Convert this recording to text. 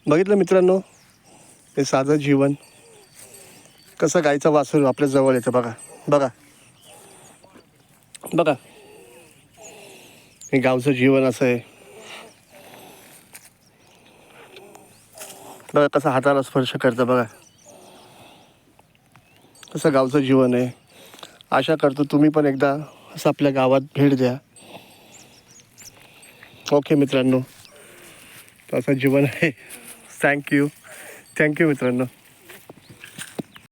बघितलं मित्रांनो, हे साधं जीवन कसं गाईचं वासरू आपल्या जवळ येतं. बघा बघा बघा, हे गावचं जीवन असं आहे. बघा कसं हाताला स्पर्श करतं. बघा कसं गावचं जीवन आहे. आशा करतो तुम्ही पण एकदा असं आपल्या गावात भेट द्या. ओके मित्रांनो, असं जीवन आहे. थँक्यू मित्रांनो.